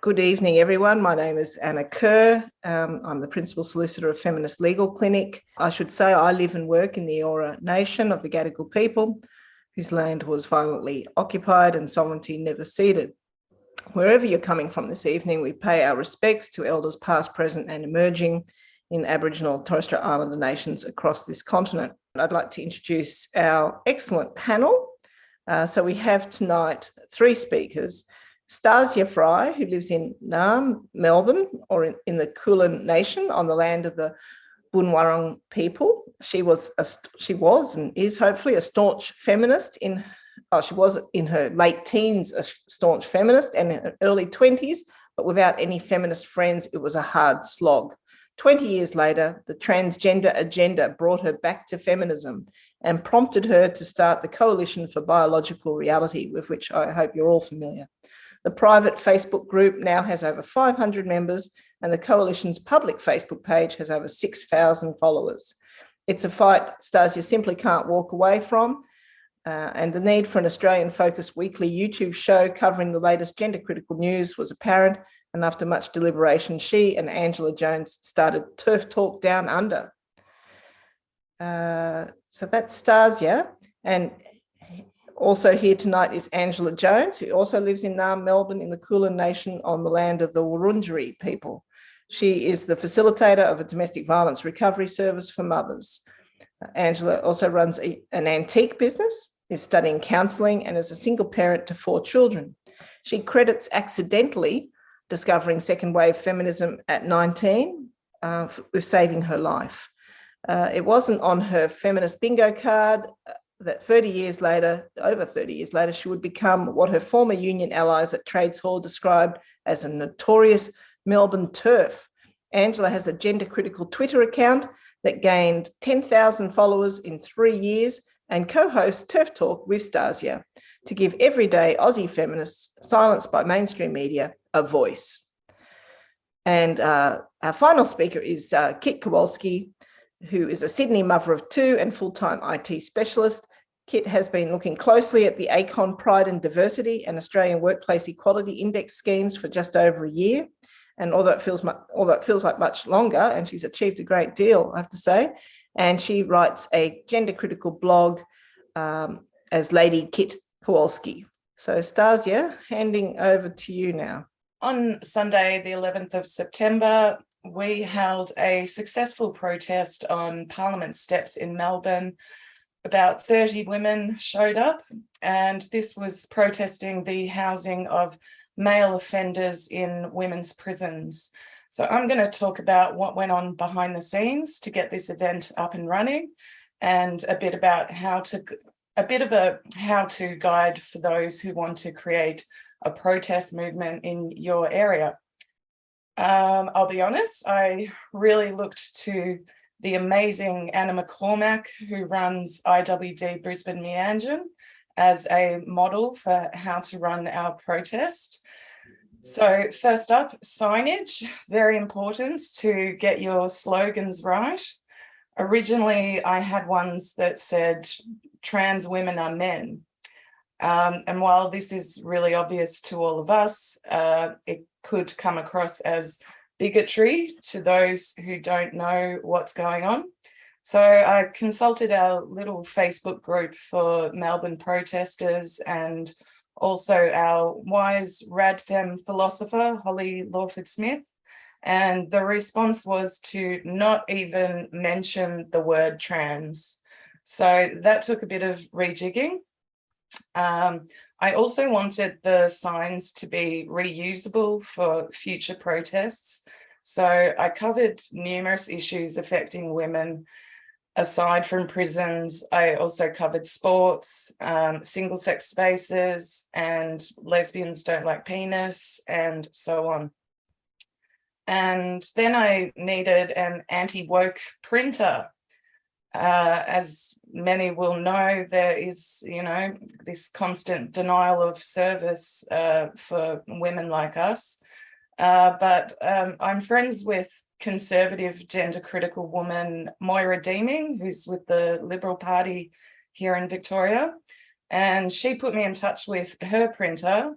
Good evening, everyone. My name is Anna Kerr. I'm the Principal Solicitor of Feminist Legal Clinic. I should say I live and work in the Eora Nation of the Gadigal people, whose land was violently occupied and sovereignty never ceded. Wherever you're coming from this evening, we pay our respects to elders past, present and emerging in Aboriginal and Torres Strait Islander nations across this continent. I'd like to introduce our excellent panel. So we have tonight three speakers. Stassja Frei, who lives in Naarm, Melbourne, or in the Kulin Nation on the land of the Bunwurrung people. She was and is hopefully a staunch feminist. She was in her late teens a staunch feminist, and in her early 20s, but without any feminist friends, it was a hard slog. 20 years later, the transgender agenda brought her back to feminism and prompted her to start the Coalition for Biological Reality, with which I hope you're all familiar. The private Facebook group now has over 500 members, and the Coalition's public Facebook page has over 6,000 followers. It's a fight Stassja simply can't walk away from, and the need for an Australian-focused weekly YouTube show covering the latest gender-critical news was apparent, and after much deliberation, she and Angela Jones started TERF Talk Downunder. So that's Stassja, and also here tonight is Angela Jones, who also lives in Naarm, Melbourne, in the Kulin Nation on the land of the Wurundjeri people. She is the facilitator of a domestic violence recovery service for mothers. Angela also runs an antique business, is studying counselling, and is a single parent to 4 children. She credits accidentally discovering second wave feminism at 19 with saving her life. It wasn't on her feminist bingo card that over 30 years later, she would become what her former union allies at Trades Hall described as a notorious Melbourne TERF. Angela has a gender-critical Twitter account that gained 10,000 followers in 3 years and co-hosts TERF Talk with Stassja to give everyday Aussie feminists silenced by mainstream media a voice. And our final speaker is Kit Kowalski, who is a Sydney mother of 2 and full-time IT specialist. Kit has been looking closely at the ACON Pride and Diversity and Australian Workplace Equality Index schemes for just over a year. And although it feels like much longer, and she's achieved a great deal, I have to say, and she writes a gender-critical blog as Lady Kit Kowalski. So Stassja, handing over to you now. On Sunday, the 11th of September, we held a successful protest on Parliament steps in Melbourne. About 30 women showed up, and this was protesting the housing of male offenders in women's prisons. So I'm going to talk about what went on behind the scenes to get this event up and running, and a bit about a how-to guide for those who want to create a protest movement in your area. I'll be honest, I really looked to the amazing Anna McCormack, who runs IWD Brisbane Meanjin, as a model for how to run our protest. So first up, signage, very important to get your slogans right. Originally, I had ones that said, trans women are men. And while this is really obvious to all of us, it could come across as bigotry to those who don't know what's going on. So I consulted our little Facebook group for Melbourne protesters and also our wise radfem philosopher, Holly Lawford-Smith. And the response was to not even mention the word trans. So that took a bit of rejigging. I also wanted the signs to be reusable for future protests. So I covered numerous issues affecting women. Aside from prisons, I also covered sports, single-sex spaces, and lesbians don't like penis, and so on. And then I needed an anti-woke printer. As many will know, there is, this constant denial of service for women like us. But I'm friends with conservative gender-critical woman Moira Deeming, who's with the Liberal Party here in Victoria. And she put me in touch with her printer,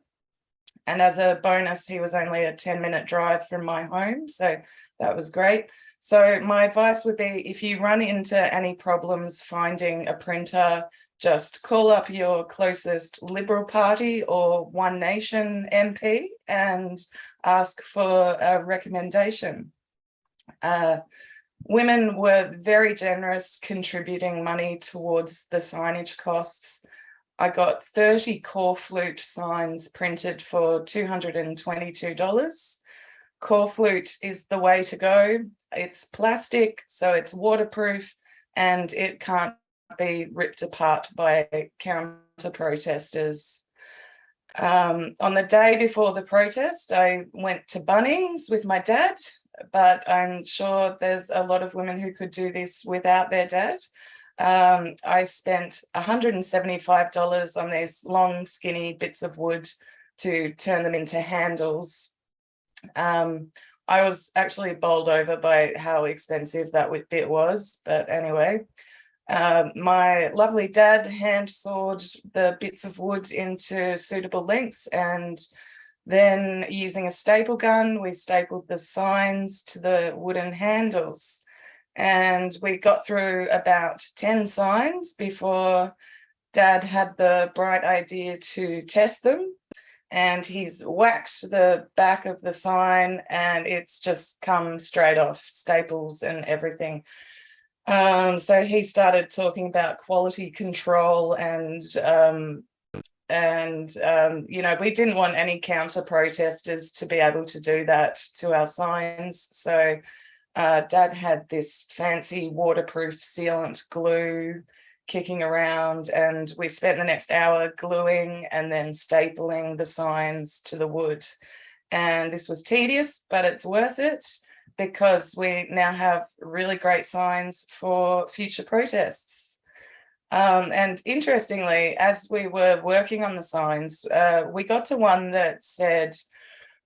And as a bonus, he was only a 10-minute drive from my home. So that was great. So my advice would be, if you run into any problems finding a printer, just call up your closest Liberal Party or One Nation MP and ask for a recommendation. Women were very generous, contributing money towards the signage costs. I got 30 corflute signs printed for $222. Corflute is the way to go. It's plastic, so it's waterproof, and it can't be ripped apart by counter protesters. On the day before the protest, I went to Bunnings with my dad, but I'm sure there's a lot of women who could do this without their dad. I spent $175 on these long, skinny bits of wood to turn them into handles. I was actually bowled over by how expensive that bit was, but anyway. My lovely dad hand sawed the bits of wood into suitable lengths, and then using a staple gun, we stapled the signs to the wooden handles. And we got through about 10 signs before Dad had the bright idea to test them. And he's whacked the back of the sign and it's just come straight off, staples and everything. So he started talking about quality control and you know, we didn't want any counter protesters to be able to do that to our signs. So Dad had this fancy waterproof sealant glue kicking around, and we spent the next hour gluing and then stapling the signs to the wood. And this was tedious, but it's worth it because we now have really great signs for future protests. And interestingly, as we were working on the signs, we got to one that said,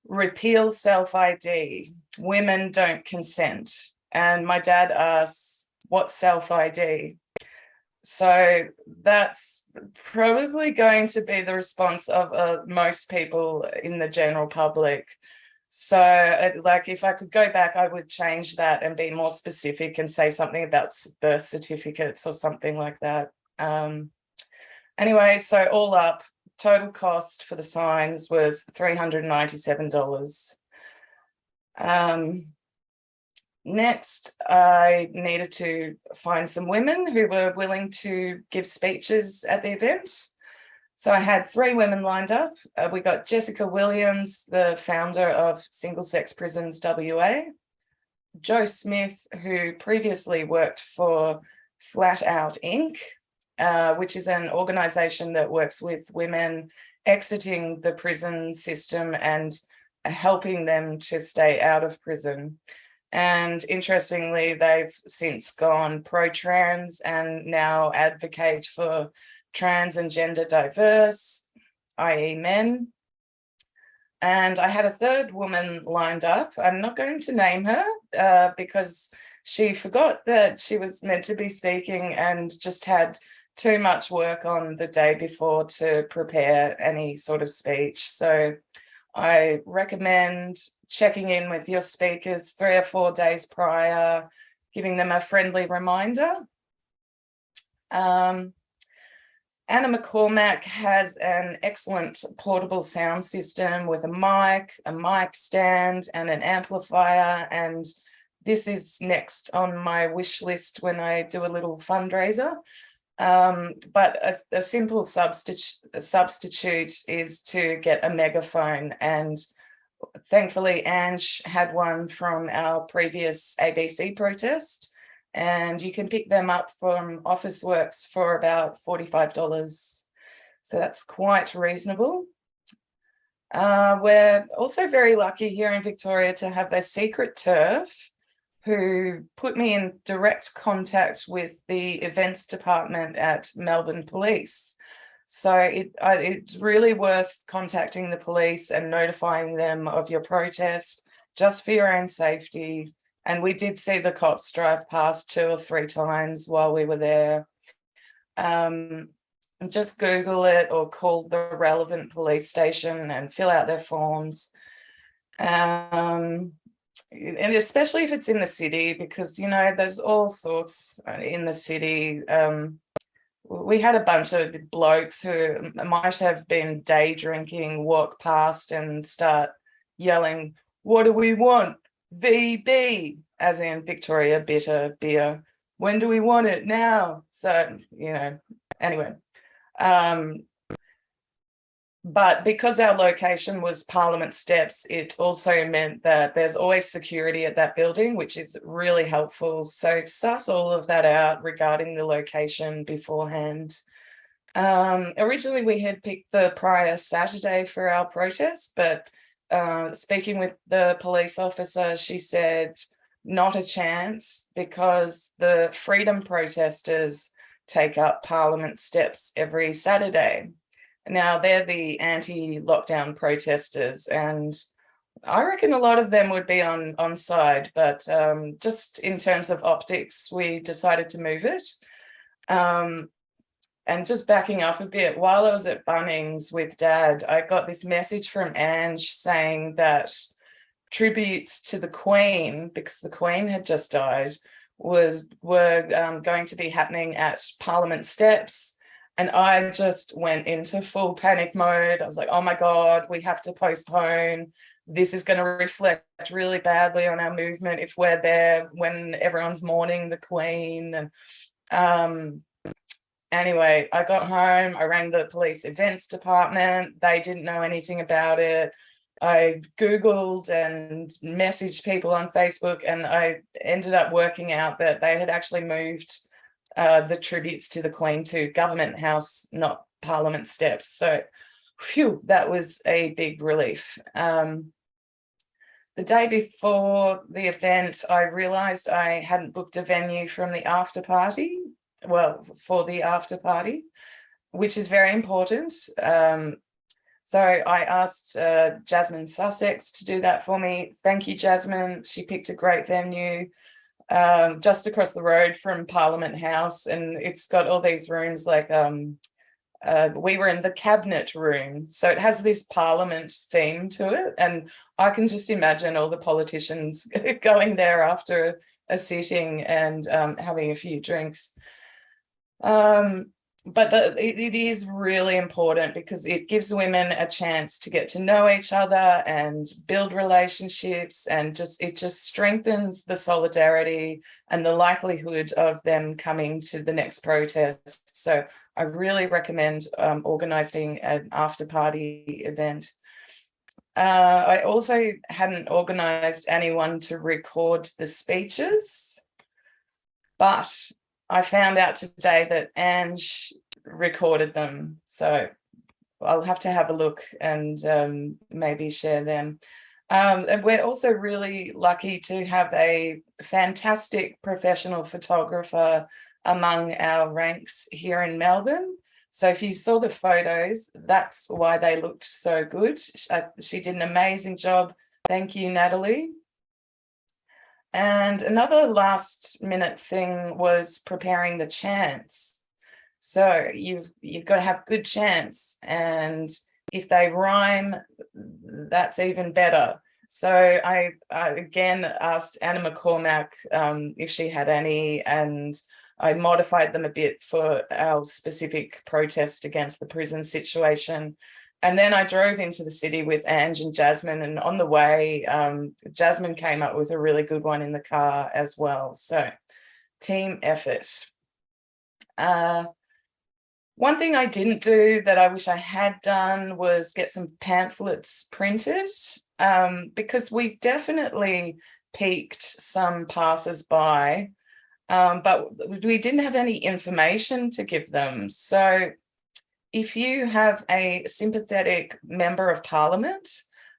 "Repeal self-ID, women don't consent." And my dad asks, "What's self-ID?" So that's probably going to be the response of most people in the general public. So like if I could go back, I would change that and be more specific and say something about birth certificates or something like that. Anyway, so all up, total cost for the signs was $397. Next, I needed to find some women who were willing to give speeches at the event. So I had 3 women lined up. We got Jessica Williams, the founder of Single Sex Prisons WA, Jo Smith, who previously worked for Flat Out Inc., which is an organisation that works with women exiting the prison system and helping them to stay out of prison. And interestingly, they've since gone pro-trans and now advocate for trans and gender diverse, i.e. men. And I had a 3rd woman lined up. I'm not going to name her because she forgot that she was meant to be speaking and just had too much work on the day before to prepare any sort of speech. So I recommend checking in with your speakers 3 or 4 days prior, giving them a friendly reminder. Anna McCormack has an excellent portable sound system with a mic stand and an amplifier, and this is next on my wish list when I do a little fundraiser. But a simple substitute is to get a megaphone, and thankfully Angie had one from our previous ABC protest, and you can pick them up from Officeworks for about $45. So that's quite reasonable. We're also very lucky here in Victoria to have a secret TERF who put me in direct contact with the events department at Melbourne Police. So it's really worth contacting the police and notifying them of your protest just for your own safety. And we did see the cops drive past 2 or 3 times while we were there. just Google it or call the relevant police station and fill out their forms. And especially if it's in the city, because, you know, there's all sorts in the city. We had a bunch of blokes who might have been day drinking, walk past and start yelling, "What do we want? VB," as in Victoria Bitter Beer. "When do we want it? Now." So, you know, anyway. But because our location was Parliament Steps, it also meant that there's always security at that building, which is really helpful. So suss all of that out regarding the location beforehand. Originally, we had picked the prior Saturday for our protest, but speaking with the police officer, she said, not a chance, because the freedom protesters take up Parliament Steps every Saturday. Now, they're the anti-lockdown protesters, and I reckon a lot of them would be on side, but just in terms of optics, we decided to move it. And just backing up a bit, while I was at Bunnings with Dad, I got this message from Angie saying that tributes to the Queen, because the Queen had just died, were going to be happening at Parliament Steps. And I just went into full panic mode. I was like, oh my God, we have to postpone. This is going to reflect really badly on our movement if we're there when everyone's mourning the Queen. And anyway, I got home, I rang the police events department. They didn't know anything about it. I Googled and messaged people on Facebook, and I ended up working out that they had actually moved the tributes to the Queen to Government House, not Parliament Steps. So, phew, that was a big relief. The day before the event, I realised I hadn't booked a venue from the after party. Well, for the after party, which is very important. So I asked Jasmine Sussex to do that for me. Thank you, Jasmine. She picked a great venue just across the road from Parliament House, and it's got all these rooms like we were in the cabinet room, so it has this Parliament theme to it, and I can just imagine all the politicians going there after a sitting and having a few drinks. But it is really important because it gives women a chance to get to know each other and build relationships, and it just strengthens the solidarity and the likelihood of them coming to the next protest. So I really recommend organising an after party event. I also hadn't organised anyone to record the speeches, but I found out today that Angie recorded them, so I'll have to have a look and maybe share them. And we're also really lucky to have a fantastic professional photographer among our ranks here in Melbourne. So if you saw the photos, that's why they looked so good. She did an amazing job. Thank you, Natalie. And another last minute thing was preparing the chants. So you've got to have good chants, and if they rhyme, that's even better. So I again asked Anna McCormack if she had any, and I modified them a bit for our specific protest against the prison situation. And then I drove into the city with Ange and Jasmine, and on the way, Jasmine came up with a really good one in the car as well. So team effort. One thing I didn't do that I wish I had done was get some pamphlets printed, because we definitely piqued some passers-by, but we didn't have any information to give them. So if you have a sympathetic member of Parliament,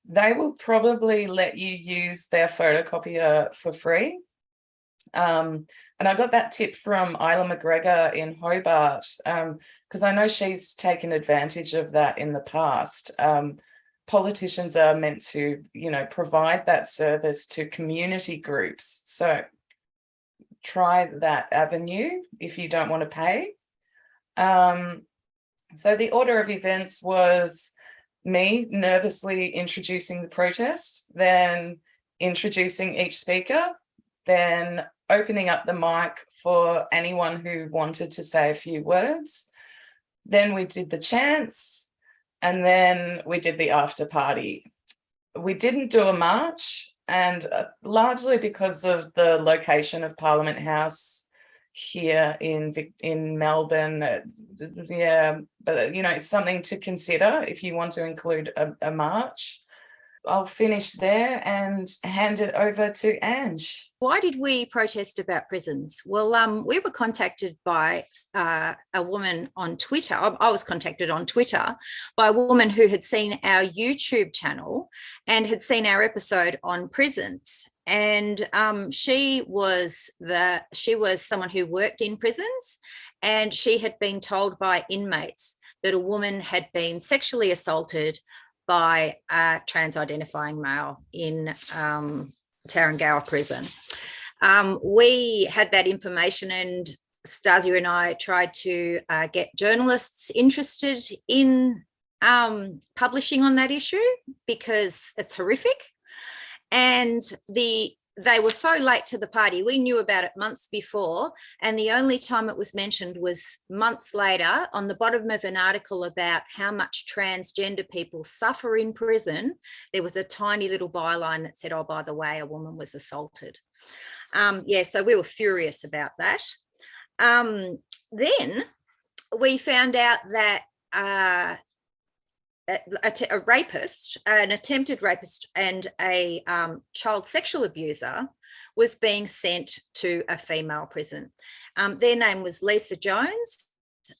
they will probably let you use their photocopier for free. And I got that tip from Isla McGregor in Hobart, because I know she's taken advantage of that in the past. Politicians are meant to, provide that service to community groups. So try that avenue if you don't want to pay. So the order of events was me nervously introducing the protest, then introducing each speaker, then opening up the mic for anyone who wanted to say a few words. Then we did the chants, and then we did the after party. We didn't do a march, and largely because of the location of Parliament House here in Melbourne. Yeah, but you know, it's something to consider if you want to include a march. I'll finish there and hand it over to Ange. Why did we protest about prisons? Well, we were contacted by a woman on Twitter. I was contacted on Twitter by a woman who had seen our YouTube channel and had seen our episode on prisons. And she was someone who worked in prisons, and she had been told by inmates that a woman had been sexually assaulted by a trans-identifying male in Tarrangower prison. We had that information, and Stassja and I tried to get journalists interested in publishing on that issue because it's horrific. And they were so late to the party. We knew about it months before, and the only time it was mentioned was months later on the bottom of an article about how much transgender people suffer in prison. There was a tiny little byline that said, oh, by the way, a woman was assaulted. So we were furious about that. Then we found out that a rapist, an attempted rapist, and a child sexual abuser was being sent to a female prison. Their name was Lisa Jones,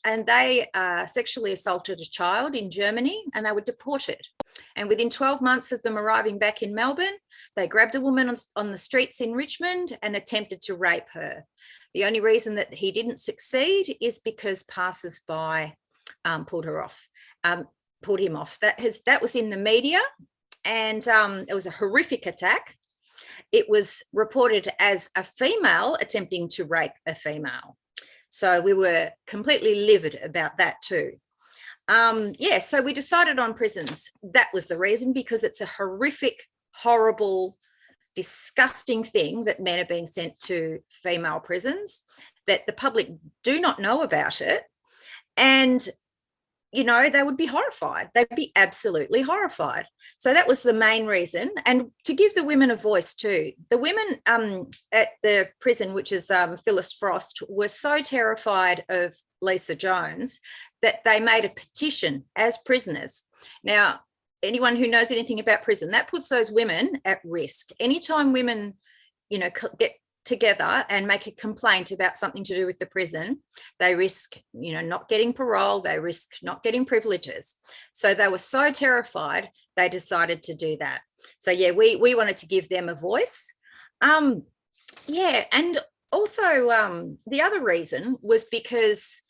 and they sexually assaulted a child in Germany, and they were deported. And within 12 months of them arriving back in Melbourne, they grabbed a woman on the streets in Richmond and attempted to rape her. The only reason that he didn't succeed is because passers-by pulled him off. That was in the media, and it was a horrific attack. It was reported as a female attempting to rape a female. So we were completely livid about that too. So we decided on prisons. That was the reason, because it's a horrific, horrible, disgusting thing that men are being sent to female prisons, that the public do not know about it. And you know, they would be horrified. They'd be absolutely horrified. So that was the main reason. And to give the women a voice too. The women at the prison, which is Phyllis Frost, were so terrified of Lisa Jones that they made a petition as prisoners. Now, anyone who knows anything about prison, that puts those women at risk. Anytime women, you know, get together and make a complaint about something to do with the prison, they risk, you know, not getting parole, they risk not getting privileges. So they were so terrified, they decided to do that. So yeah, we wanted to give them a voice. And also the other reason was because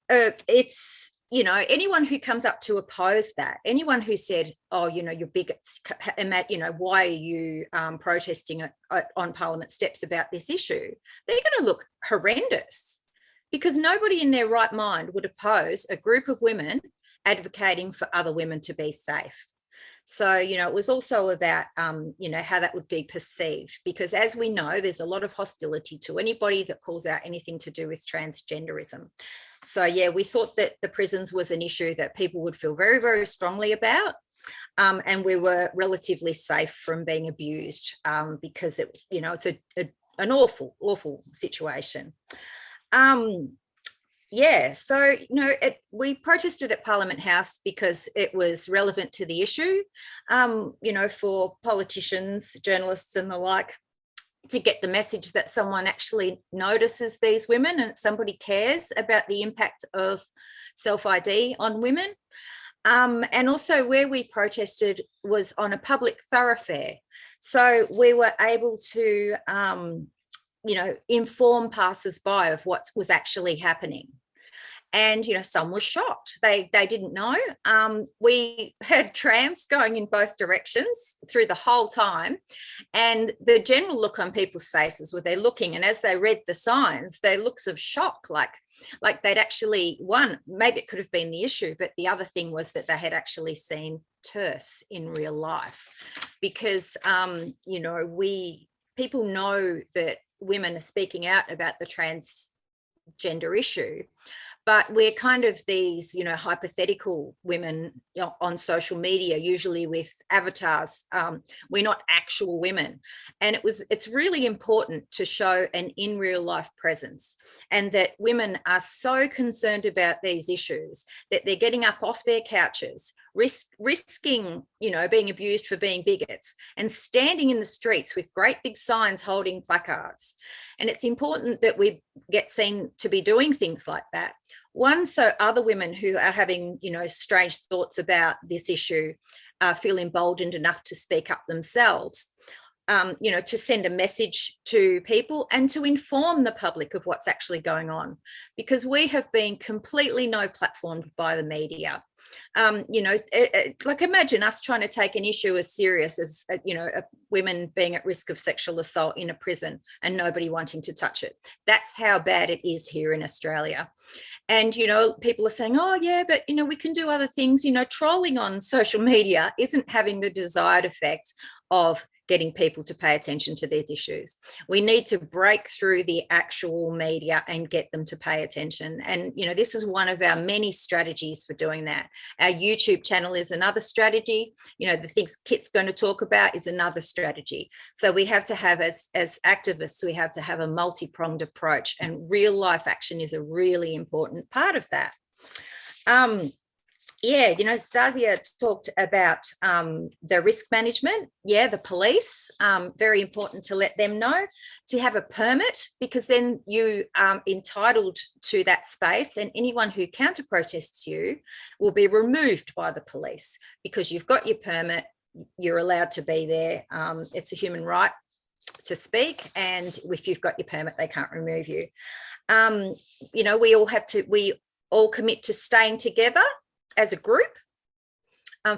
it's, you know, anyone who comes up to oppose that, anyone who said, oh, you know, you're bigots, you know, why are you protesting on Parliament steps about this issue? They're going to look horrendous, because nobody in their right mind would oppose a group of women advocating for other women to be safe. So, you know, it was also about, you know, how that would be perceived, because as we know, there's a lot of hostility to anybody that calls out anything to do with transgenderism. So, yeah, we thought that the prisons was an issue that people would feel very, very strongly about. And we were relatively safe from being abused because, it, you know, it's an awful, awful situation. So, you know, we protested at Parliament House because it was relevant to the issue, you know, for politicians, journalists and the like, to get the message that someone actually notices these women and somebody cares about the impact of self-ID on women. And also where we protested was on a public thoroughfare. So we were able to, you know, inform passers-by of what was actually happening. And, some were shocked. They didn't know. We had trams going in both directions through the whole time. And the general look on people's faces were they're looking, and as they read the signs, their looks of shock, like they'd actually, one, maybe it could have been the issue, but the other thing was that they had actually seen TERFs in real life. Because, people know that women are speaking out about the transgender issue, but we're kind of these, hypothetical women on social media, usually with avatars. We're not actual women. And it's really important to show an in real life presence, and that women are so concerned about these issues that they're getting up off their couches, risking, being abused for being bigots, and standing in the streets with great big signs holding placards. And it's important that we get seen to be doing things like that. One, so other women who are having, strange thoughts about this issue feel emboldened enough to speak up themselves. To send a message to people and to inform the public of what's actually going on, because we have been completely no platformed by the media. Like imagine us trying to take an issue as serious as, women being at risk of sexual assault in a prison and nobody wanting to touch it. That's how bad it is here in Australia. And, people are saying, oh, yeah, but, we can do other things. Trolling on social media isn't having the desired effect of getting people to pay attention to these issues. We need to break through the actual media and get them to pay attention. And, this is one of our many strategies for doing that. Our YouTube channel is another strategy. The things Kit's going to talk about is another strategy. So we have to have, as activists, we have to have a multi-pronged approach, and real life action is a really important part of that. Stassja talked about the risk management. The police, very important to let them know to have a permit, because then you are entitled to that space, and anyone who counter protests you will be removed by the police because you've got your permit, you're allowed to be there. It's a human right to speak, and if you've got your permit, they can't remove you. We all commit to staying together as a group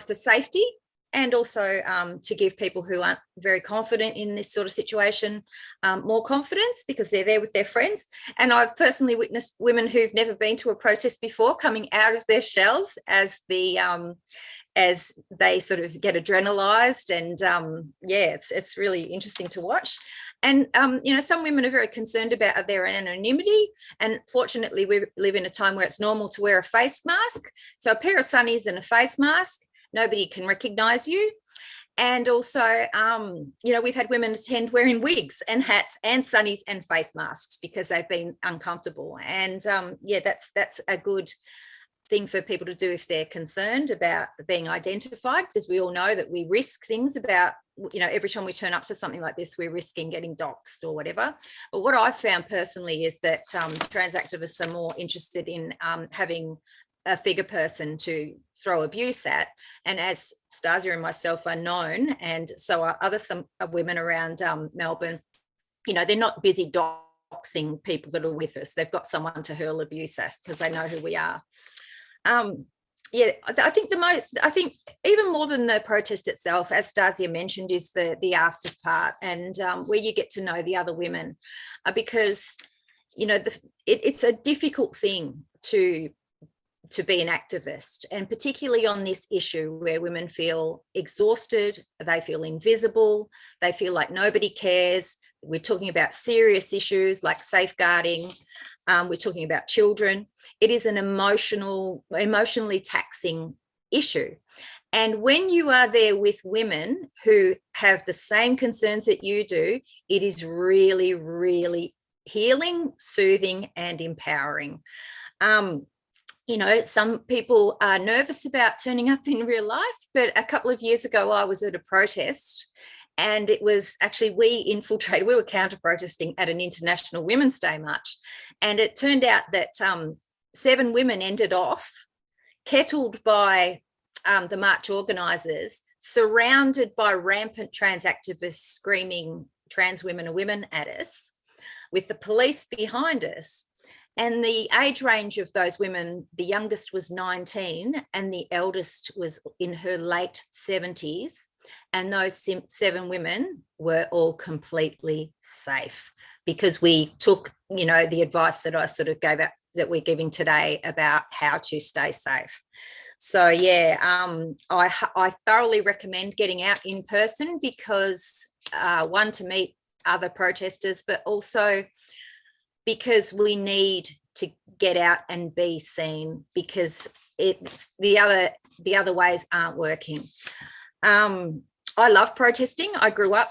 for safety, and also to give people who aren't very confident in this sort of situation more confidence, because they're there with their friends. And I've personally witnessed women who've never been to a protest before coming out of their shells as they sort of get adrenalized, and it's really interesting to watch. And some women are very concerned about their anonymity, and fortunately we live in a time where it's normal to wear a face mask. So a pair of sunnies and a face mask, nobody can recognize you. And also we've had women attend wearing wigs and hats and sunnies and face masks because they've been uncomfortable. And that's a good thing for people to do if they're concerned about being identified, because we all know that we risk things about, every time we turn up to something like this, we're risking getting doxxed or whatever. But what I've found personally is that trans activists are more interested in having a figure person to throw abuse at. And as Stassja and myself are known, and so are some women around Melbourne, they're not busy doxing people that are with us. They've got someone to hurl abuse at because they know who we are. I think even more than the protest itself, as Stassja mentioned, is the after part, and where you get to know the other women, because it's a difficult thing to be an activist, and particularly on this issue where women feel exhausted, they feel invisible, they feel like nobody cares. We're talking about serious issues like safeguarding. We're talking about children. It is an emotionally taxing issue. And when you are there with women who have the same concerns that you do, it is really, really healing, soothing, and empowering. Some people are nervous about turning up in real life, but a couple of years ago, I was at a protest, and it was actually, we were counter-protesting at an International Women's Day march. And it turned out that 7 women ended off, kettled by the march organisers, surrounded by rampant trans activists screaming trans women are women at us, with the police behind us. And the age range of those women, the youngest was 19 and the eldest was in her late 70s. And those 7 women were all completely safe because we took, you know, the advice that I sort of gave out that we're giving today about how to stay safe. So, yeah, I thoroughly recommend getting out in person because, one, to meet other protesters, but also because we need to get out and be seen because it's the other ways aren't working. I love protesting. I grew up,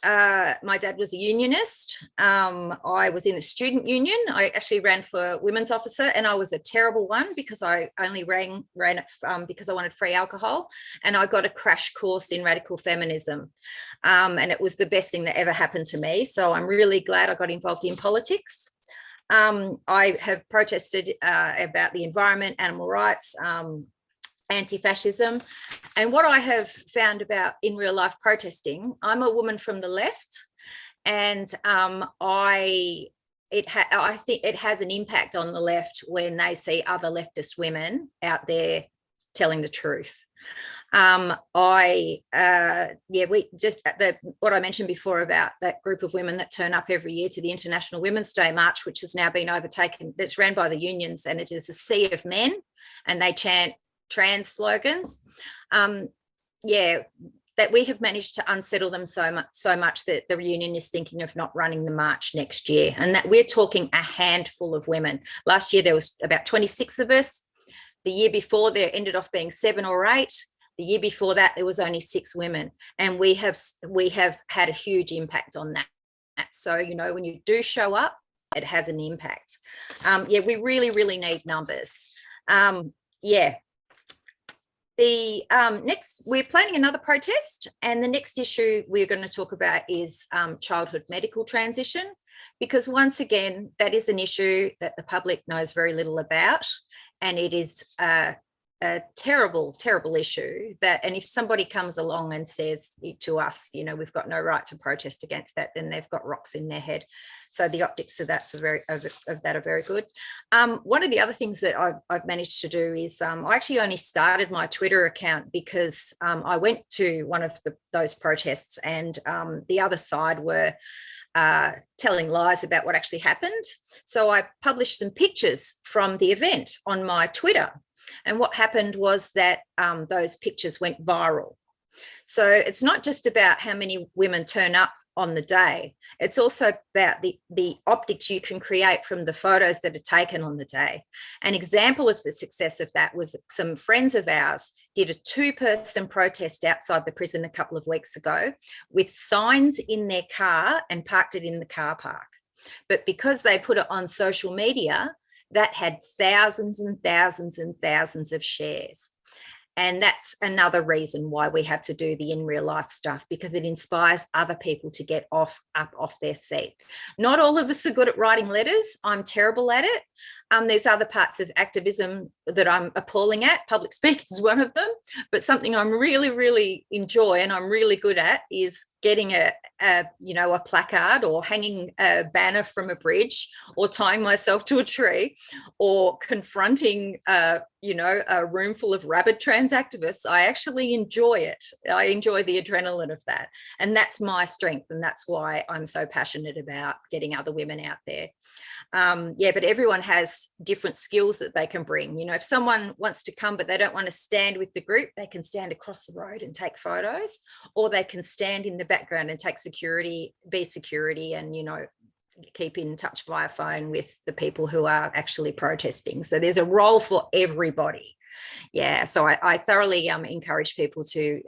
my dad was a unionist. I was in the student union. I actually ran for women's officer and I was a terrible one because I only ran it because I wanted free alcohol, and I got a crash course in radical feminism. And it was the best thing that ever happened to me. So I'm really glad I got involved in politics. I have protested about the environment, animal rights, anti-fascism. And what I have found about in real life protesting, I'm a woman from the left, and I think it has an impact on the left when they see other leftist women out there telling the truth. We just what I mentioned before about that group of women that turn up every year to the International Women's Day March, which has now been overtaken, that's ran by the unions, and it is a sea of men, and they chant trans slogans. That we have managed to unsettle them so much that the union is thinking of not running the march next year, and that we're talking a handful of women. Last year there was about 26 of us. The year before there ended off being 7 or 8. The year before that there was only 6 women, and we have had a huge impact on that. So, you know, when you do show up, it has an impact. We really need numbers. Next, we're planning another protest, and the next issue we're going to talk about is childhood medical transition, because once again, that is an issue that the public knows very little about, and it is a terrible issue that, and if somebody comes along and says to us, you know, we've got no right to protest against that, then they've got rocks in their head. So the optics of that are very good. One of the other things that I've managed to do is I actually only started my Twitter account because I went to one of those protests, and the other side were telling lies about what actually happened. So I published some pictures from the event on my Twitter. And what happened was that those pictures went viral. So it's not just about how many women turn up on the day. It's also about the optics you can create from the photos that are taken on the day. An example of the success of that was some friends of ours did a 2-person protest outside the prison a couple of weeks ago with signs in their car and parked it in the car park. But because they put it on social media, that had thousands and thousands and thousands of shares. And that's another reason why we have to do the in real life stuff, because it inspires other people to get up off their seat. Not all of us are good at writing letters. I'm terrible at it. There's other parts of activism that I'm appalling at. Public speaking is one of them, but something I'm really enjoy and I'm really good at is getting a placard or hanging a banner from a bridge or tying myself to a tree or confronting a room full of rabid trans activists. I actually enjoy it. I enjoy the adrenaline of that. And that's my strength. And that's why I'm so passionate about getting other women out there. But everyone has different skills that they can bring. You know, if someone wants to come but they don't want to stand with the group, they can stand across the road and take photos, or they can stand in the background and take security, be security, and, you know, keep in touch via phone with the people who are actually protesting. So there's a role for everybody. Yeah, so I thoroughly encourage people to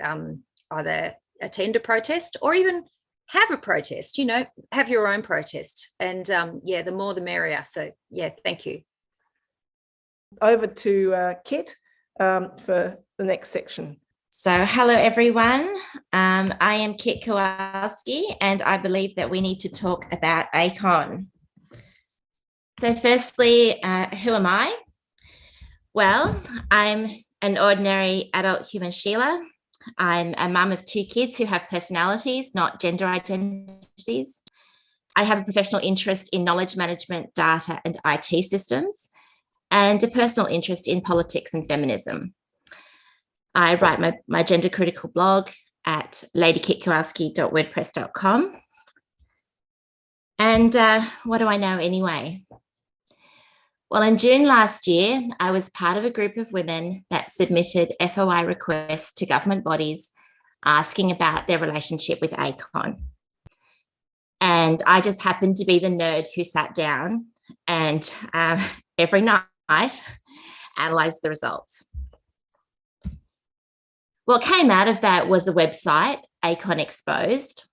either attend a protest or even have a protest, you know, have your own protest. And the more the merrier. So, yeah, thank you. Over to Kit for the next section. So hello, everyone. I am Kit Kowalski, and I believe that we need to talk about ACON. So firstly, who am I? Well, I'm an ordinary adult human Sheila. I'm a mum of 2 kids who have personalities, not gender identities. I have a professional interest in knowledge management, data and IT systems, and a personal interest in politics and feminism. I write my gender critical blog at ladykitKowalski.wordpress.com. And what do I know anyway? Well, in June last year, I was part of a group of women that submitted FOI requests to government bodies asking about their relationship with ACON. And I just happened to be the nerd who sat down and every night analysed the results. What came out of that was a website, ACON Exposed,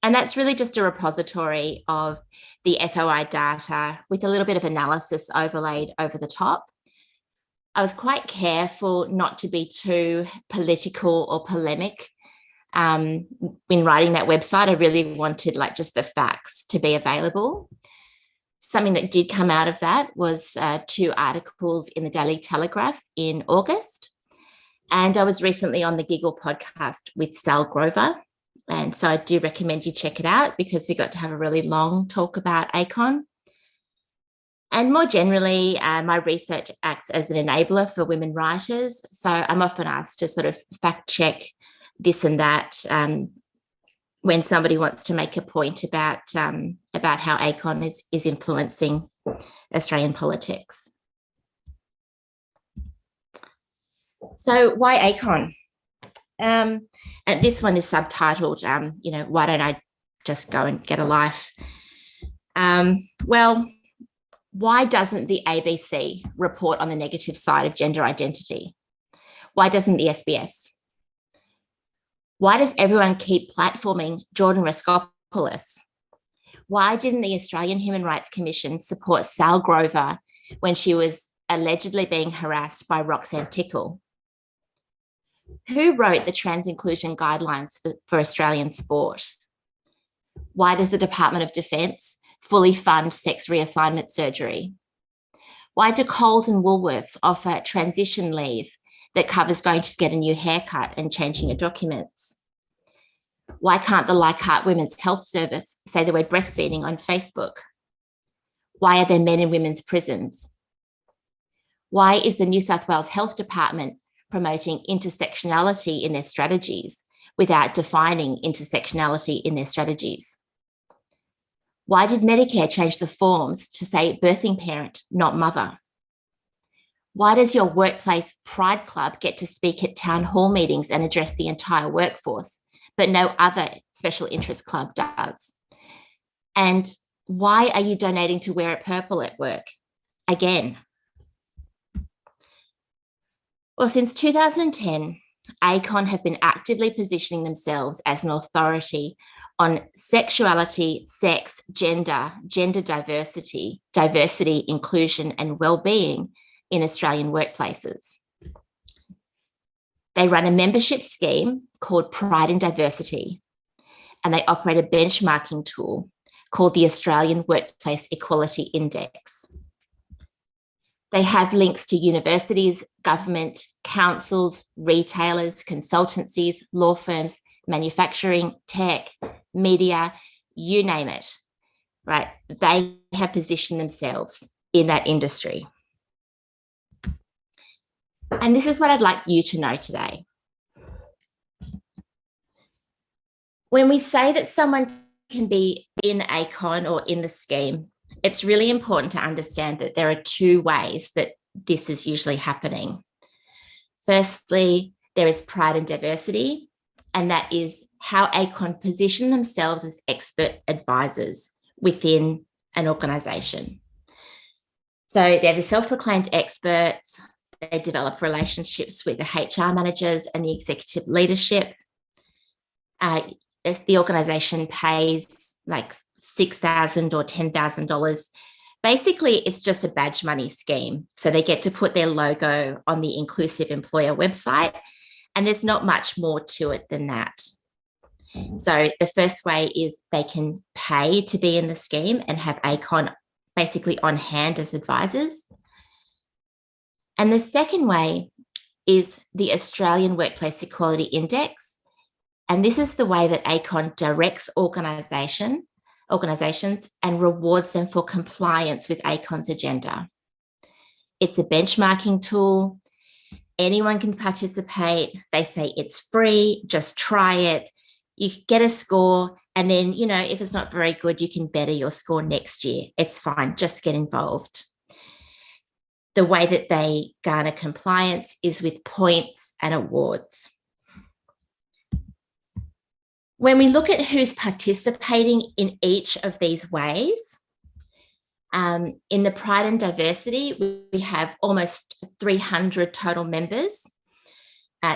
and that's really just a repository of the FOI data with a little bit of analysis overlaid over the top. I was quite careful not to be too political or polemic when writing that website. I really wanted just the facts to be available. Something that did come out of that was 2 articles in the Daily Telegraph in August. And I was recently on the Giggle podcast with Sal Grover. And so I do recommend you check it out because we got to have a really long talk about ACON. And more generally, my research acts as an enabler for women writers. So I'm often asked to sort of fact check this and that when somebody wants to make a point about how ACON is influencing Australian politics. So why ACON? And this one is subtitled, why don't I just go and get a life? Well, why doesn't the ABC report on the negative side of gender identity? Why doesn't the SBS? Why does everyone keep platforming Jordan Raskopoulos? Why didn't the Australian Human Rights Commission support Sal Grover when she was allegedly being harassed by Roxanne Tickle? Who wrote the trans inclusion guidelines for Australian sport? Why does the Department of Defence fully fund sex reassignment surgery? Why do Coles and Woolworths offer transition leave that covers going to get a new haircut and changing your documents? Why can't the Leichhardt Women's Health Service say the word breastfeeding on Facebook? Why are there men in women's prisons? Why is the New South Wales Health Department promoting intersectionality in their strategies without defining intersectionality in their strategies? Why did Medicare change the forms to say birthing parent, not mother? Why does your workplace pride club get to speak at town hall meetings and address the entire workforce, but no other special interest club does? And why are you donating to Wear It Purple at work? Again. Well, since 2010, ACON have been actively positioning themselves as an authority on sexuality, sex, gender diversity, inclusion, and well-being in Australian workplaces. They run a membership scheme called Pride and Diversity, and they operate a benchmarking tool called the Australian Workplace Equality Index. They have links to universities, government, councils, retailers, consultancies, law firms, manufacturing, tech, media, you name it, right? They have positioned themselves in that industry. And this is what I'd like you to know today. When we say that someone can be in ACON or in the scheme, it's really important to understand that there are 2 ways that this is usually happening. Firstly, there is pride and diversity, and that is how ACON position themselves as expert advisors within an organisation. So they're the self-proclaimed experts. They develop relationships with the HR managers and the executive leadership. The organisation pays like $6,000 or $10,000. Basically, it's just a badge money scheme. So they get to put their logo on the Inclusive Employer website, and there's not much more to it than that. So the first way is they can pay to be in the scheme and have ACON basically on hand as advisors. And the second way is the Australian Workplace Equality Index. And this is the way that ACON directs organisation organisations and rewards them for compliance with ACON's agenda. It's a benchmarking tool. Anyone can participate. They say it's free, just try it. You get a score, and then, you know, if it's not very good, you can better your score next year. It's fine, just get involved. The way that they garner compliance is with points and awards. When we look at who's participating in each of these ways, in the Pride and Diversity, we have almost 300 total members.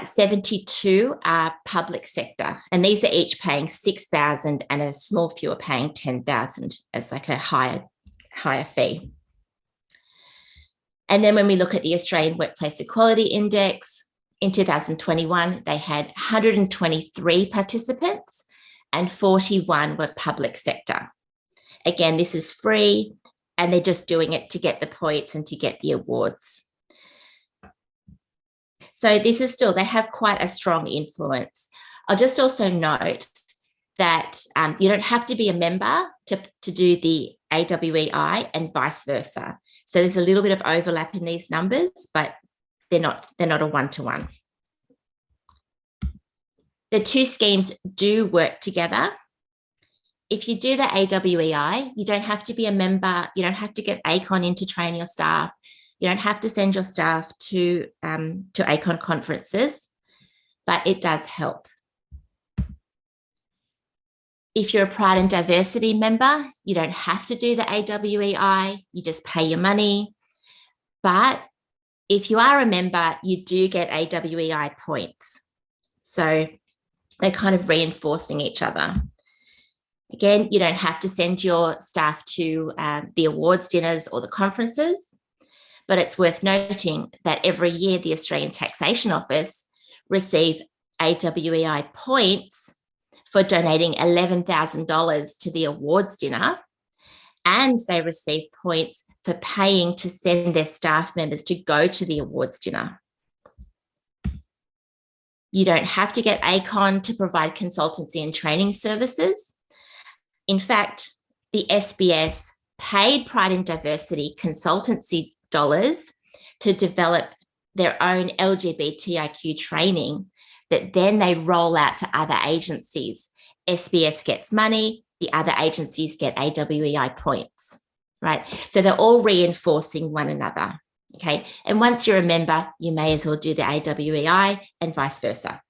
72 are public sector, and these are each paying $6,000, and a small few are paying $10,000 as like a higher fee. And then when we look at the Australian Workplace Equality Index, in 2021, they had 123 participants and 41 were public sector. Again, this is free, and they're just doing it to get the points and to get the awards. So this is still, they have quite a strong influence. I'll just also note that you don't have to be a member to do the AWEI and vice versa. So there's a little bit of overlap in these numbers, but they're not a one-to-one. The two schemes do work together. If you do the AWEI, you don't have to be a member. You don't have to get ACON in to train your staff. You don't have to send your staff to ACON conferences, but it does help. If you're a Pride and Diversity member, you don't have to do the AWEI. You just pay your money. But if you are a member, you do get AWEI points. So they're kind of reinforcing each other. Again, you don't have to send your staff to the awards dinners or the conferences, but it's worth noting that every year the Australian Taxation Office receive AWEI points for donating $11,000 to the awards dinner, and they receive points for paying to send their staff members to go to the awards dinner. You don't have to get ACON to provide consultancy and training services. In fact, the SBS paid Pride and Diversity consultancy dollars to develop their own LGBTIQ training that then they roll out to other agencies. SBS gets money, the other agencies get AWEI points, right? So they're all reinforcing one another, okay? And once you're a member, you may as well do the AWEI and vice versa.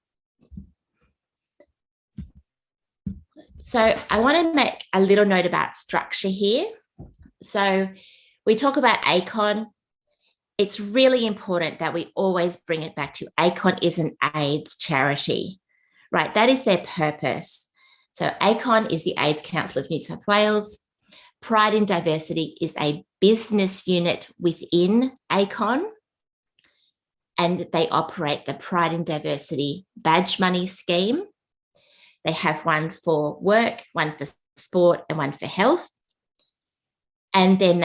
So I want to make a little note about structure here. So we talk about ACON. It's really important that we always bring it back to ACON is an AIDS charity, right? That is their purpose. So ACON is the AIDS Council of New South Wales. Pride and Diversity is a business unit within ACON, and they operate the Pride and Diversity badge money scheme. They have one for work, one for sport, and one for health. And then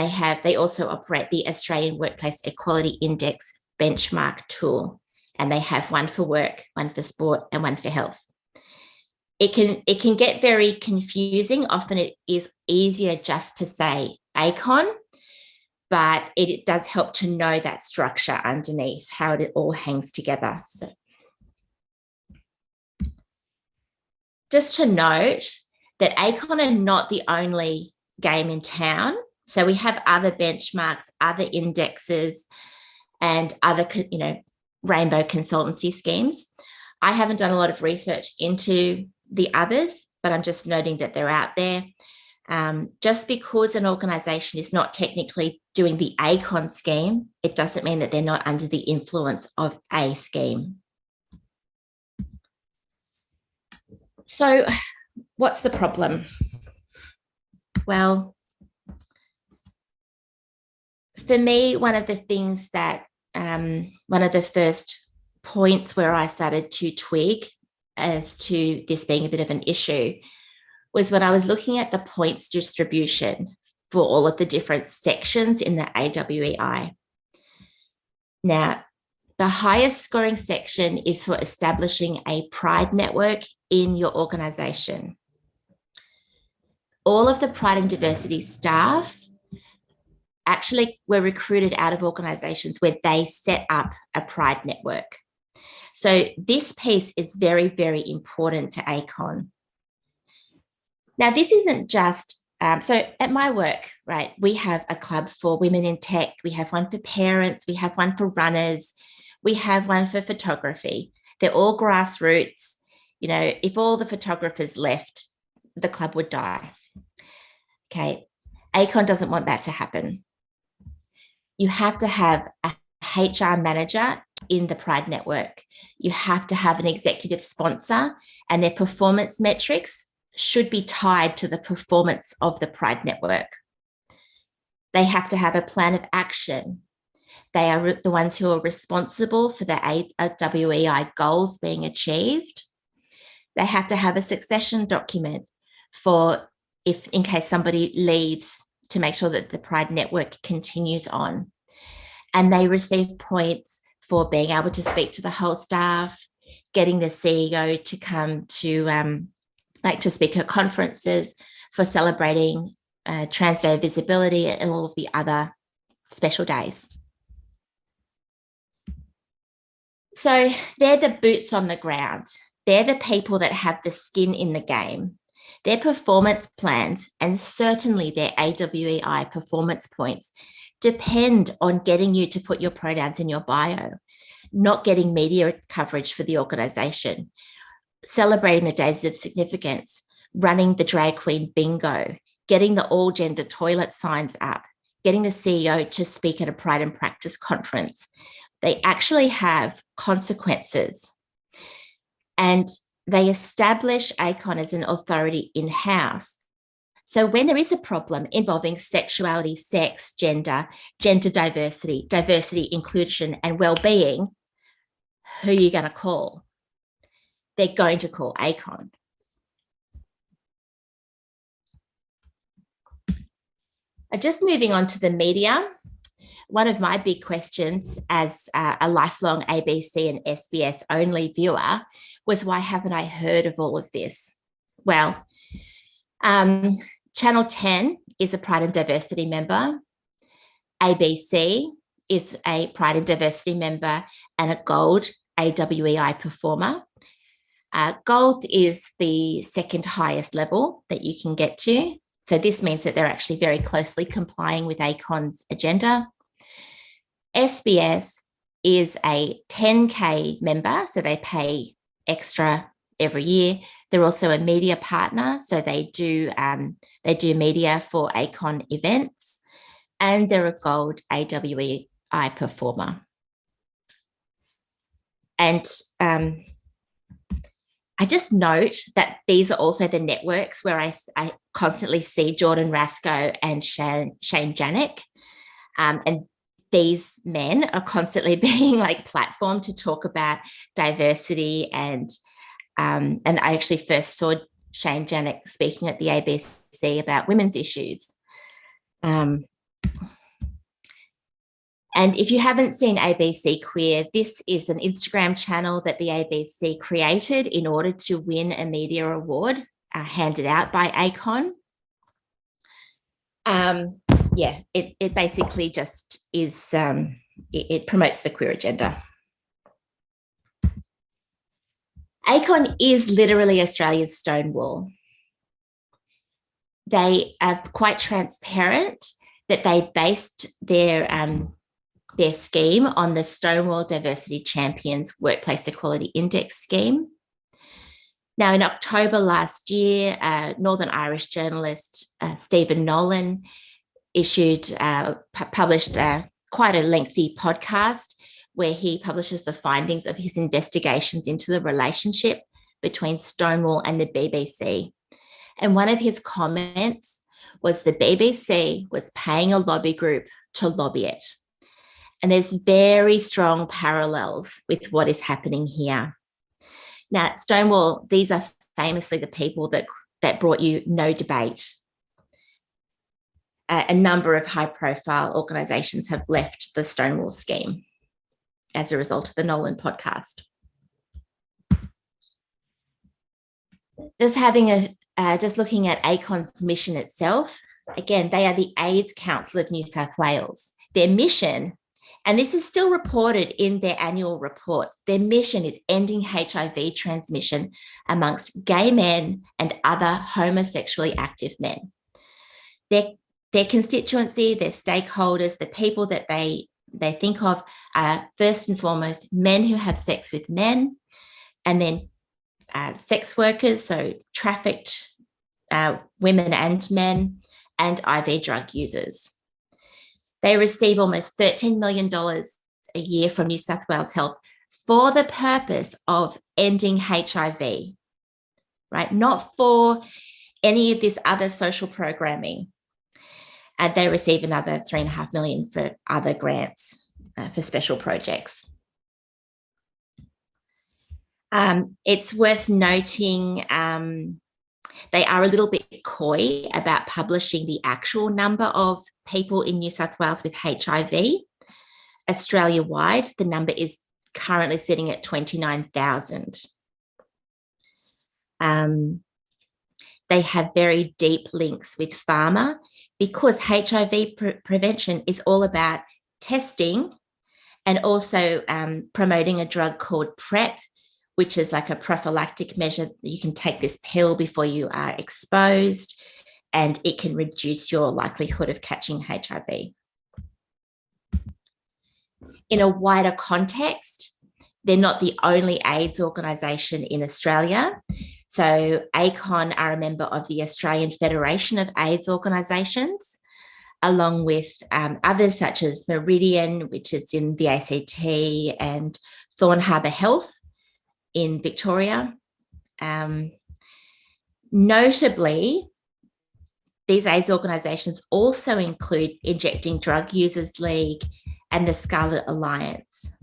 they also operate the Australian Workplace Equality Index benchmark tool. And they have one for work, one for sport, and one for health. It can get very confusing. Often it is easier just to say ACON, but it does help to know that structure underneath, how it all hangs together. So just to note that ACON are not the only game in town. So we have other benchmarks, other indexes, and other, rainbow consultancy schemes. I haven't done a lot of research into the others, but I'm just noting that they're out there. Just because an organisation is not technically doing the ACON scheme, it doesn't mean that they're not under the influence of a scheme. So what's the problem? Well, for me, one of the things that, one of the first points where I started to twig as to this being a bit of an issue was when I was looking at the points distribution for all of the different sections in the AWEI. Now, the highest scoring section is for establishing a Pride network in your organisation. all of the Pride and Diversity staff actually were recruited out of organisations where they set up a Pride network. So this piece is very, very important to ACON. Now, this isn't just, so at my work, right, we have a club for women in tech, we have one for parents, we have one for runners, we have one for photography. They're all grassroots. You know, if all the photographers left, the club would die. Okay, ACON doesn't want that to happen. You have to have a HR manager in the Pride network. You have to have an executive sponsor, and their performance metrics should be tied to the performance of the Pride network. They have to have a plan of action. They are the ones who are responsible for the WEI goals being achieved. They have to have a succession document for if in case somebody leaves, to make sure that the Pride network continues on. And they receive points for being able to speak to the whole staff, getting the CEO to come to to speak at conferences, for celebrating Trans Day of Visibility and all of the other special days. So they're the boots on the ground. They're the people that have the skin in the game. Their performance plans, and certainly their AWEI performance points, depend on getting you to put your pronouns in your bio, not getting media coverage for the organisation, celebrating the days of significance, running the drag queen bingo, getting the all gender toilet signs up, getting the CEO to speak at a Pride and Practice conference. They actually have consequences. And they establish ACON as an authority in-house. So when there is a problem involving sexuality, sex, gender, gender diversity, diversity, inclusion, and well-being, who are you going to call? They're going to call ACON. Just moving on to the media. One of my big questions as a lifelong ABC and SBS only viewer was, why haven't I heard of all of this? Well, Channel 10 is a Pride and Diversity member. ABC is a Pride and Diversity member and a Gold AWEI performer. Gold is the second highest level that you can get to. So this means that they're actually very closely complying with ACON's agenda. SBS is a 10K member, so they pay extra every year. They're also a media partner, so they do media for ACON events, and they're a Gold AWEI performer. And I just note that these are also the networks where I constantly see Jordan Rasko and Shane Janik, and these men are constantly being platformed to talk about diversity, and I actually first saw Shane Janik speaking at the ABC about women's issues. And if you haven't seen ABC Queer, this is an Instagram channel that the ABC created in order to win a media award handed out by ACON. It basically just is, it promotes the queer agenda. ACON is literally Australia's Stonewall. They are quite transparent that they based their scheme on the Stonewall Diversity Champions Workplace Equality Index scheme. Now, in October last year, Northern Irish journalist Stephen Nolan published quite a lengthy podcast where he publishes the findings of his investigations into the relationship between Stonewall and the BBC. And one of his comments was the BBC was paying a lobby group to lobby it. And there's very strong parallels with what is happening here. Now, Stonewall, these are famously the people that brought you No Debate. A number of high-profile organisations have left the Stonewall scheme as a result of the Nolan podcast. Just having just looking at ACON's mission itself, again, they are the AIDS Council of New South Wales. Their mission, and this is still reported in their annual reports, their mission is ending HIV transmission amongst gay men and other homosexually active men. Their constituency, their stakeholders, the people that they think of are first and foremost men who have sex with men, and then sex workers, so trafficked women and men, and IV drug users. They receive almost $13 million a year from New South Wales Health for the purpose of ending HIV, right? Not for any of this other social programming. And they receive another $3.5 million for other grants for special projects. It's worth noting they are a little bit coy about publishing the actual number of people in New South Wales with HIV. Australia-wide, the number is currently sitting at 29,000. They have very deep links with pharma because HIV prevention is all about testing and also promoting a drug called PrEP, which is like a prophylactic measure. You can take this pill before you are exposed, and it can reduce your likelihood of catching HIV. In a wider context, they're not the only AIDS organisation in Australia. So ACON are a member of the Australian Federation of AIDS Organisations, along with others such as Meridian, which is in the ACT, and Thorn Harbour Health in Victoria. Notably, these AIDS organisations also include Injecting Drug Users League and the Scarlet Alliance.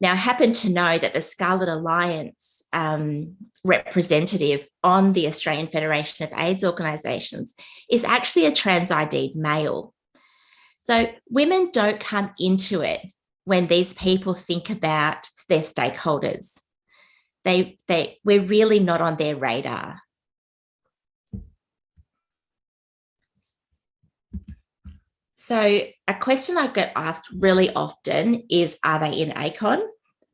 Now, I happen to know that the Scarlet Alliance representative on the Australian Federation of AIDS Organisations is actually a trans ID'd male. So women don't come into it when these people think about their stakeholders. We're really not on their radar. So a question I get asked really often is, are they in ACON,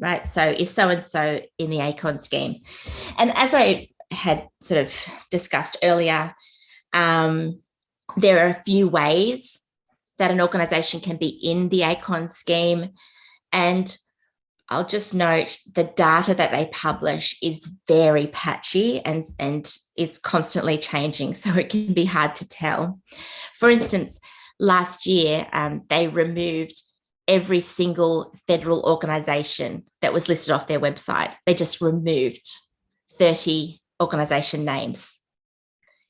right? So is so-and-so in the ACON scheme? And as I had sort of discussed earlier, there are a few ways that an organisation can be in the ACON scheme. And I'll just note the data that they publish is very patchy and it's constantly changing, so it can be hard to tell. For instance, last year, they removed every single federal organisation that was listed off their website. They just removed 30 organisation names.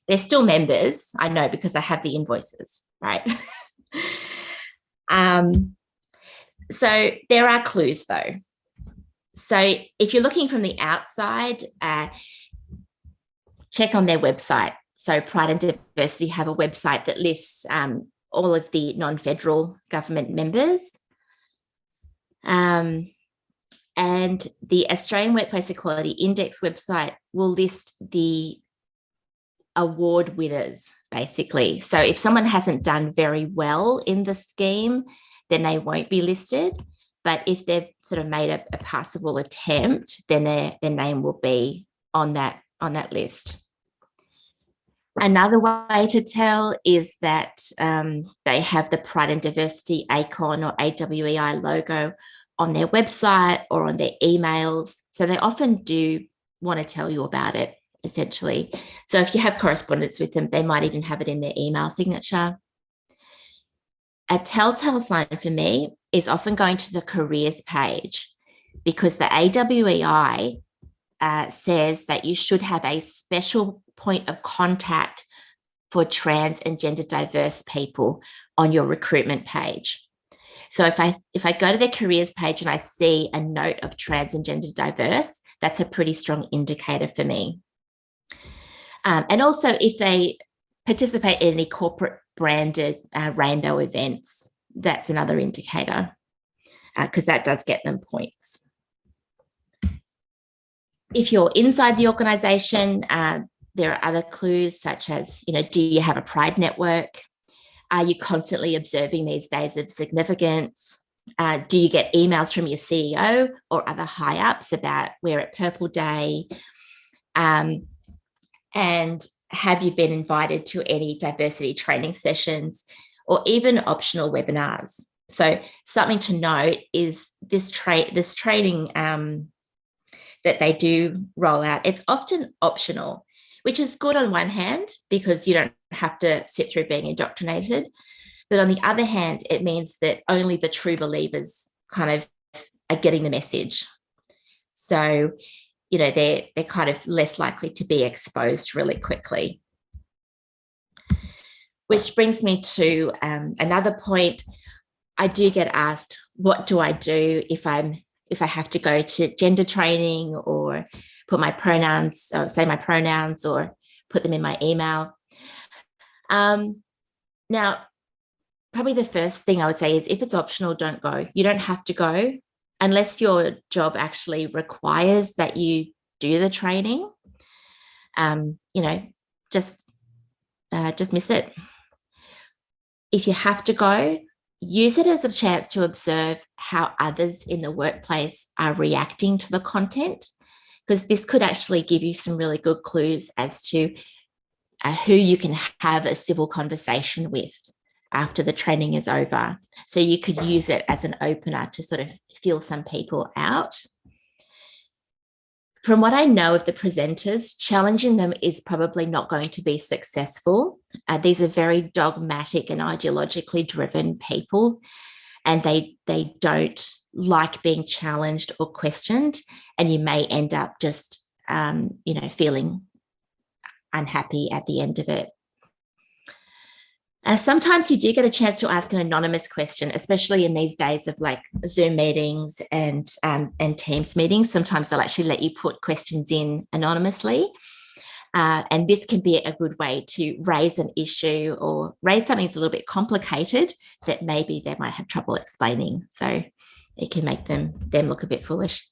They're still members, I know, because I have the invoices, right? So there are clues, though. So if you're looking from the outside, check on their website. So Pride and Diversity have a website that lists all of the non-federal government members. And the Australian Workplace Equality Index website will list the award winners, basically. So if someone hasn't done very well in the scheme, then they won't be listed. But if they've sort of made a passable attempt, then their name will be on that list. Another way to tell is that they have the Pride and Diversity ACON or AWEI logo on their website or on their emails. So they often do want to tell you about it, essentially. So if you have correspondence with them, they might even have it in their email signature. A telltale sign for me is often going to the careers page, because the AWEI says that you should have a special point of contact for trans and gender diverse people on your recruitment page. So if I go to their careers page and I see a note of trans and gender diverse, that's a pretty strong indicator for me. And also if they participate in any corporate branded rainbow events, that's another indicator, because that does get them points. If you're inside the organisation, there are other clues such as, do you have a pride network? Are you constantly observing these days of significance? Do you get emails from your CEO or other high ups about Wear It Purple Day? And have you been invited to any diversity training sessions or even optional webinars? So something to note is this training that they do roll out, it's often optional, which is good on one hand because you don't have to sit through being indoctrinated. But on the other hand, it means that only the true believers kind of are getting the message. So, they're kind of less likely to be exposed really quickly. Which brings me to another point. I do get asked, what do I do if I have to go to gender training or put my pronouns, or say my pronouns, or put them in my email? Now, probably the first thing I would say is if it's optional, don't go. You don't have to go unless your job actually requires that you do the training. Just miss it. If you have to go, use it as a chance to observe how others in the workplace are reacting to the content, because this could actually give you some really good clues as to who you can have a civil conversation with after the training is over. So you could use it as an opener to sort of feel some people out. From what I know of the presenters, challenging them is probably not going to be successful. These are very dogmatic and ideologically driven people, and they don't like being challenged or questioned, and you may end up just, feeling unhappy at the end of it. Sometimes you do get a chance to ask an anonymous question, especially in these days of like Zoom meetings and Teams meetings. Sometimes they'll actually let you put questions in anonymously. And this can be a good way to raise an issue or raise something that's a little bit complicated that maybe they might have trouble explaining. So it can make them look a bit foolish.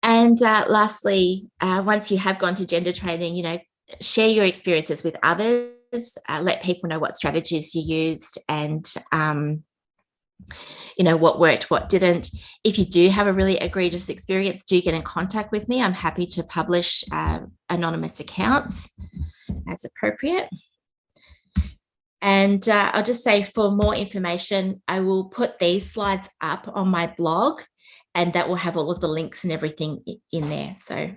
And lastly, once you have gone to gender training, share your experiences with others. Let people know what strategies you used and, what worked, what didn't. If you do have a really egregious experience, do get in contact with me. I'm happy to publish anonymous accounts as appropriate. And I'll just say, for more information, I will put these slides up on my blog, and that will have all of the links and everything in there. So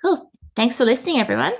cool. Thanks for listening, everyone.